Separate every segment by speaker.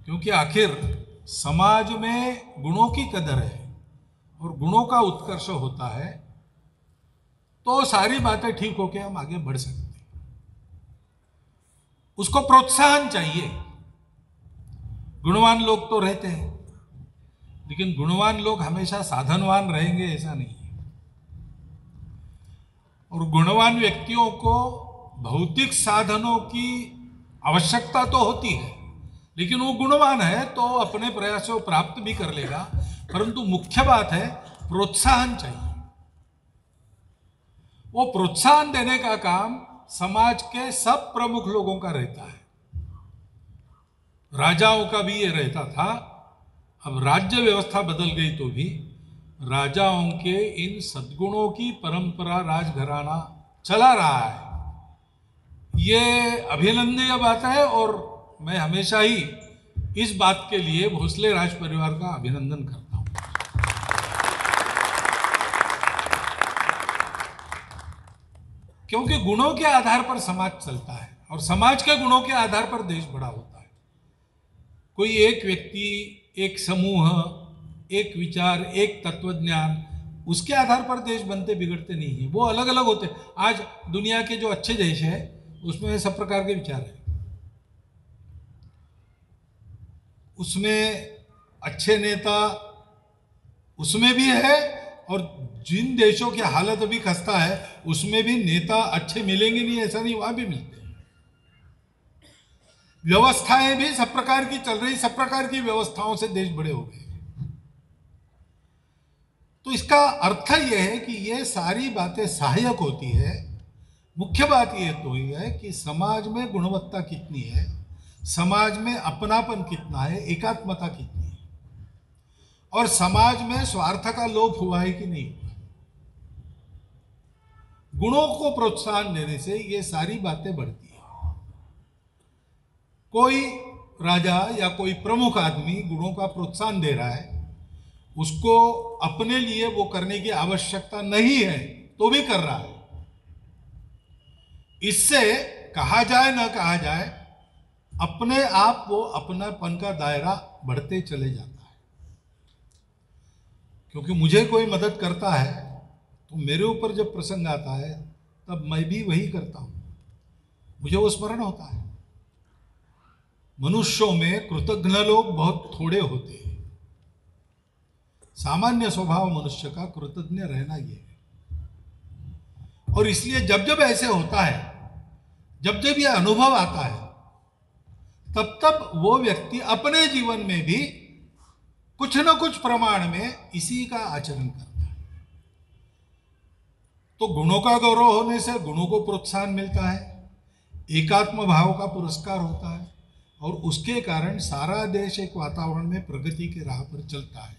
Speaker 1: क्योंकि आखिर समाज में गुणों की कदर है और गुणों का उत्कर्ष होता है तो सारी बातें ठीक होके हम आगे बढ़ सकते हैं। उसको प्रोत्साहन चाहिए। गुणवान लोग तो रहते हैं, लेकिन गुणवान लोग हमेशा साधनवान रहेंगे ऐसा नहीं है। और गुणवान व्यक्तियों को भौतिक साधनों की आवश्यकता तो होती है, लेकिन वो गुणवान है तो अपने प्रयासों प्राप्त भी कर लेगा। परंतु मुख्य बात है प्रोत्साहन चाहिए। वो प्रोत्साहन देने का काम समाज के सब प्रमुख लोगों का रहता है। राजाओं का भी ये रहता था। अब राज्य व्यवस्था बदल गई तो भी राजाओं के इन सद्गुणों की परंपरा राजघराना चला रहा है। ये अभिनंदनीय बात है और मैं हमेशा ही इस बात के लिए भोसले राज परिवार का अभिनंदन करता हूं। क्योंकि गुणों के आधार पर समाज चलता है और समाज के गुणों के आधार पर देश बड़ा होता है। कोई एक व्यक्ति, एक समूह, एक विचार, एक तत्वज्ञान, उसके आधार पर देश बनते बिगड़ते नहीं है। वो अलग अलग होते। आज दुनिया के जो अच्छे देश है उसमें सब प्रकार के विचार है, उसमें अच्छे नेता उसमें भी है, और जिन देशों की हालत अभी खस्ता है उसमें भी नेता अच्छे मिलेंगे नहीं ऐसा नहीं, वहां भी मिलते हैं। व्यवस्थाएं भी सब प्रकार की चल रही, सब प्रकार की व्यवस्थाओं से देश बड़े हो गए। तो इसका अर्थ यह है कि ये सारी बातें सहायक होती है। मुख्य बात यह तो यह है कि समाज में गुणवत्ता कितनी है, समाज में अपनापन कितना है, एकात्मता कितनी है, और समाज में स्वार्थ का लोप हुआ है कि नहीं हुआ। गुणों को प्रोत्साहन देने से ये सारी बातें बढ़ती है। कोई राजा या कोई प्रमुख आदमी गुणों का प्रोत्साहन दे रहा है, उसको अपने लिए वो करने की आवश्यकता नहीं है तो भी कर रहा है। इससे कहा जाए ना कहा जाए, अपने आप वो अपनापन का दायरा बढ़ते चले जाता है। क्योंकि मुझे कोई मदद करता है तो मेरे ऊपर जब प्रसंग आता है तब मैं भी वही करता हूं, मुझे वो स्मरण होता है। मनुष्यों में कृतज्ञ लोग बहुत थोड़े होते हैं। सामान्य स्वभाव मनुष्य का कृतज्ञ रहना ये है। और इसलिए जब जब ऐसे होता है, जब जब यह अनुभव आता है, तब तब वो व्यक्ति अपने जीवन में भी कुछ न कुछ प्रमाण में इसी का आचरण करता है। तो गुणों का गौरव होने से गुणों को प्रोत्साहन मिलता है, एकात्म भाव का पुरस्कार होता है, और उसके कारण सारा देश एक वातावरण में प्रगति के राह पर चलता है।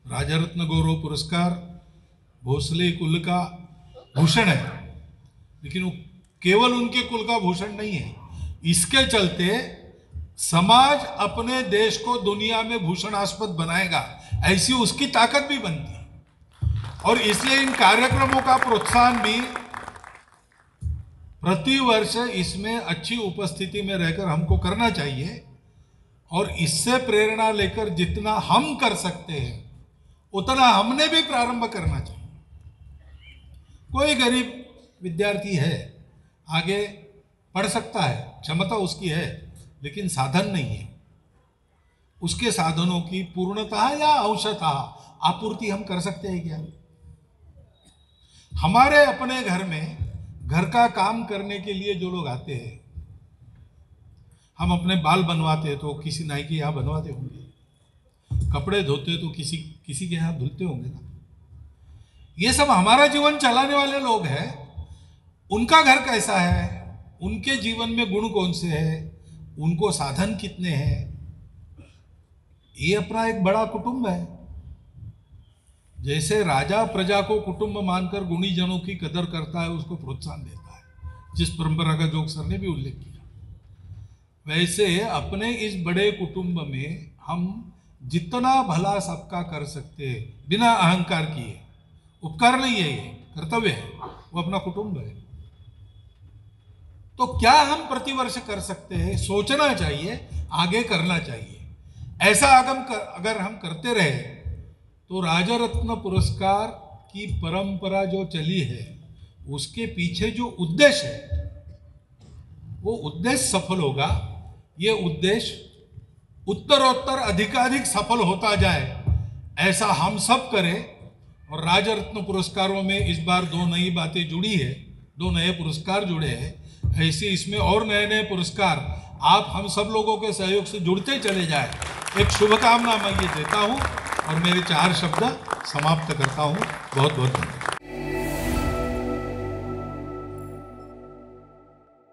Speaker 1: राजा रत्न गौरव पुरस्कार भोसले कुल का भूषण है, लेकिन वो केवल उनके कुल का भूषण नहीं है। इसके चलते समाज अपने देश को दुनिया में भूषणास्पद बनाएगा, ऐसी उसकी ताकत भी बनती है। और इसलिए इन कार्यक्रमों का प्रोत्साहन भी प्रतिवर्ष इसमें अच्छी उपस्थिति में रहकर हमको करना चाहिए। और इससे प्रेरणा लेकर जितना हम कर सकते हैं उतना हमने भी प्रारंभ करना चाहिए। कोई गरीब विद्यार्थी है, आगे पढ़ सकता है, क्षमता उसकी है, लेकिन साधन नहीं है। उसके साधनों की पूर्णतः या अंशतः आपूर्ति हम कर सकते हैं क्या? हमारे अपने घर में घर का काम करने के लिए जो लोग आते हैं, हम अपने बाल बनवाते हैं तो किसी नाई के यहाँ बनवाते होंगे, कपड़े धोते तो किसी के यहाँ धुलते होंगे ना। ये सब हमारा जीवन चलाने वाले लोग हैं। उनका घर कैसा है, उनके जीवन में गुण कौन से हैं, उनको साधन कितने हैं, ये अपना एक बड़ा कुटुंब है। जैसे राजा प्रजा को कुटुंब मानकर गुणी जनों की कदर करता है, उसको प्रोत्साहन देता है, जिस परंपरा का जोग सर ने भी उल्लेख किया, वैसे अपने इस बड़े कुटुंब में हम जितना भला सबका कर सकते हैं बिना अहंकार किए, उपकार नहीं है, ये कर्तव्य है, वो अपना कुटुंब है। तो क्या हम प्रतिवर्ष कर सकते हैं, सोचना चाहिए, आगे करना चाहिए। ऐसा अगर हम करते रहे तो राजा रत्न पुरस्कार की परंपरा जो चली है उसके पीछे जो उद्देश्य है वो उद्देश्य सफल होगा। ये उद्देश्य उत्तरोत्तर अधिकाधिक सफल होता जाए, ऐसा हम सब करें। और राजा रत्न पुरस्कारों में इस बार 2 नई बातें जुड़ी है, 2 नए पुरस्कार जुड़े हैं। ऐसे इसमें और नए नए पुरस्कार आप हम सब लोगों के सहयोग से जुड़ते चले जाए, एक शुभकामना मैं ये देता हूँ और मेरे 4 शब्द समाप्त करता हूँ। बहुत बहुत धन्यवाद।